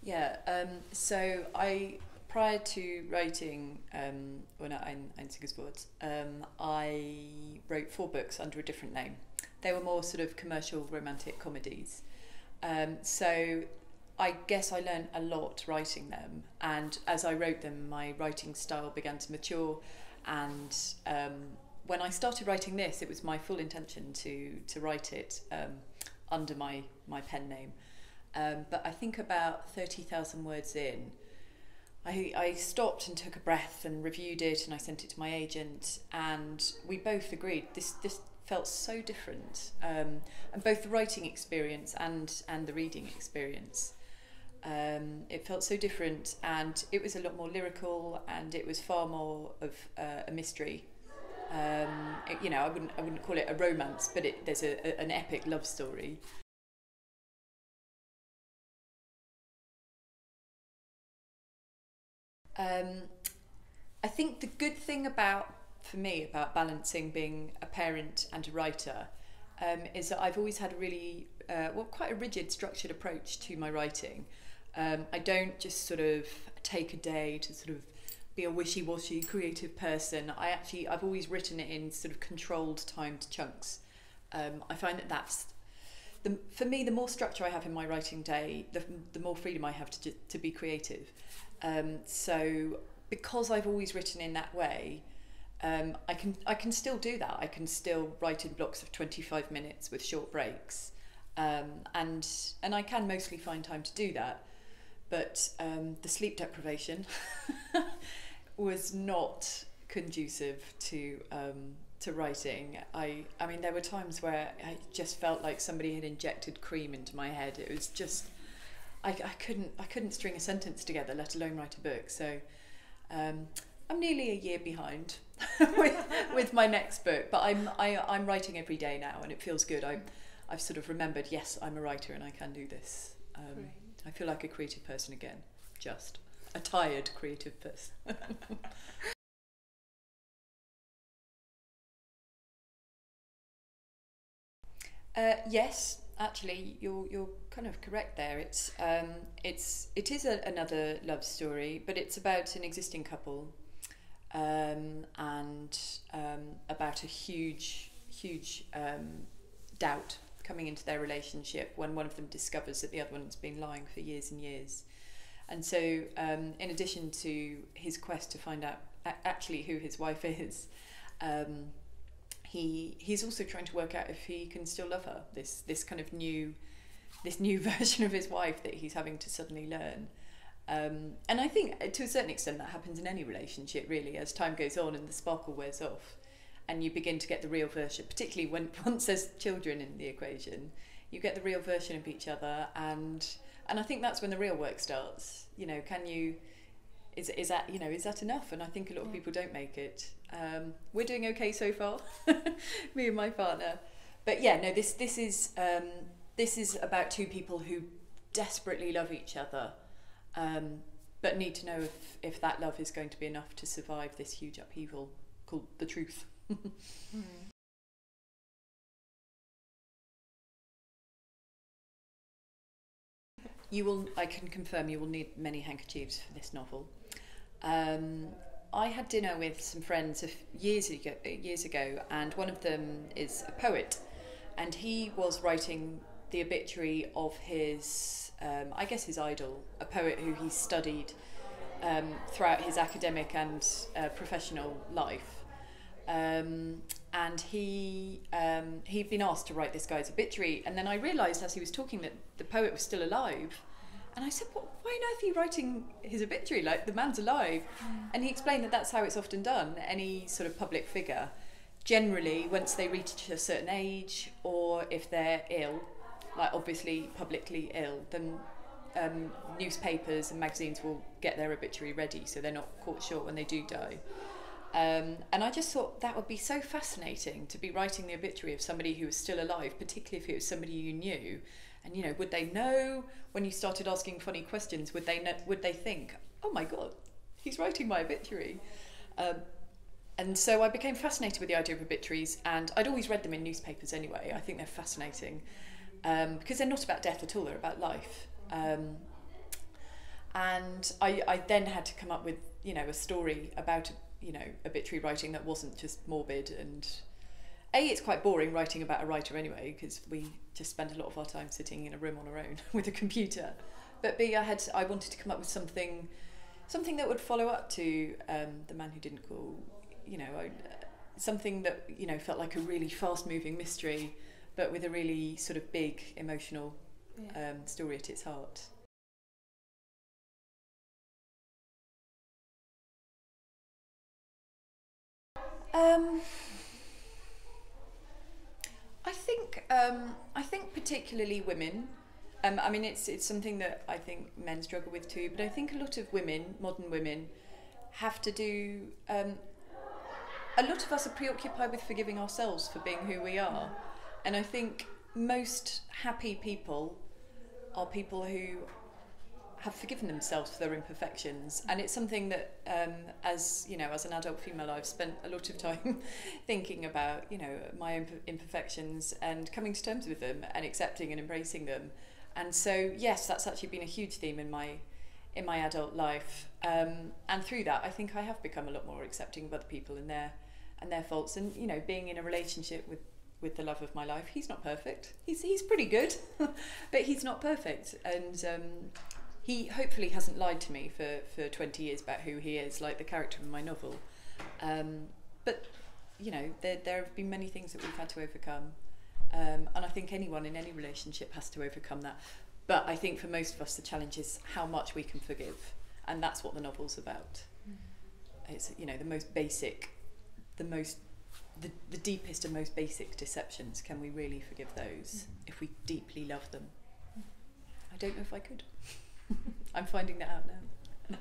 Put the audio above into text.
Ja, so prior to writing Ohne ein einziges Wort, I wrote 4 books under a different name. They were more sort of commercial romantic comedies. So I guess I learned a lot writing them, and as I wrote them, my writing style began to mature. And when I started writing this, it was my full intention to write it under my pen name. But I think about 30,000 words in, I stopped and took a breath and reviewed it, and I sent it to my agent, and we both agreed this felt so different, and both the writing experience and the reading experience. It felt so different, and it was a lot more lyrical, and it was far more of a mystery. I wouldn't call it a romance, but there's an epic love story. Um, I think the good thing for me, about balancing being a parent and a writer, is that I've always had a really, quite a rigid, structured approach to my writing. I don't just sort of take a day to sort of be a wishy-washy creative person. I've always written it in sort of controlled, timed chunks. I find that's for me, the more structure I have in my writing day, the more freedom I have to be creative. So because I've always written in that way, I can still do that. I can still write in blocks of 25 minutes with short breaks, and I can mostly find time to do that. But the sleep deprivation was not conducive to writing. I mean, there were times where I just felt like somebody had injected cream into my head. It was just I couldn't string a sentence together, let alone write a book. So I'm nearly a year behind with my next book, but I'm writing every day now, and it feels good. I've sort of remembered, yes, I'm a writer and I can do this. I feel like a creative person again, just a tired creative person. Yes, actually, you're kind of correct there. It is another love story, but it's about an existing couple, and about a huge doubt coming into their relationship when one of them discovers that the other one's been lying for years and years. And so, in addition to his quest to find out actually who his wife is, um, he's also trying to work out if he can still love her. This kind of new version of his wife that he's having to suddenly learn. And I think to a certain extent that happens in any relationship, really, as time goes on and the sparkle wears off, and you begin to get the real version. Particularly when once there's children in the equation, you get the real version of each other, and I think that's when the real work starts. Can you? Is that enough? And I think a lot of people don't make it. We're doing okay so far, me and my partner. But yeah, no, this is about two people who desperately love each other, but need to know if that love is going to be enough to survive this huge upheaval called the truth. I can confirm you will need many handkerchiefs for this novel. Um, I had dinner with some friends years ago, and one of them is a poet, and he was writing the obituary of his, I guess his idol, a poet who he studied throughout his academic and professional life. And he'd been asked to write this guy's obituary, and then I realised as he was talking that the poet was still alive. And I said, why on earth are you writing his obituary? Like, the man's alive. And he explained that that's how it's often done. Any sort of public figure, generally, once they reach a certain age, or if they're ill, like obviously publicly ill, then newspapers and magazines will get their obituary ready so they're not caught short when they do die. And I just thought that would be so fascinating, to be writing the obituary of somebody who was still alive, particularly if it was somebody you knew. And would they know when you started asking funny questions? Would they think, "Oh my God, he's writing my obituary"? And so I became fascinated with the idea of obituaries, and I'd always read them in newspapers anyway. I think they're fascinating, because they're not about death at all; they're about life. And I then had to come up with, you know, a story about, you know, obituary writing that wasn't just morbid. And it's quite boring writing about a writer anyway, because we just spend a lot of our time sitting in a room on our own with a computer. But B, I wanted to come up with something that would follow up to The Man Who Didn't Call, you know, something that, you know, felt like a really fast-moving mystery, but with a really sort of big emotional story at its heart. I think particularly women. I mean, it's something that I think men struggle with too. But I think a lot of women, modern women, have to do. A lot of us are preoccupied with forgiving ourselves for being who we are, and I think most happy people are people who have forgiven themselves for their imperfections. And it's something that, as you know, as an adult female, I've spent a lot of time thinking about, you know, my own imperfections and coming to terms with them and accepting and embracing them. And so, yes, that's actually been a huge theme in my adult life. And through that, I think I have become a lot more accepting of other people and their faults. And, you know, being in a relationship with the love of my life, he's not perfect. He's pretty good, but he's not perfect. And he hopefully hasn't lied to me for 20 years about who he is, like the character in my novel. But, you know, there have been many things that we've had to overcome. And I think anyone in any relationship has to overcome that. But I think for most of us, the challenge is how much we can forgive. And that's what the novel's about. It's, you know, the most basic, the deepest and most basic deceptions. Can we really forgive those if we deeply love them? I don't know if I could. I'm finding that out now.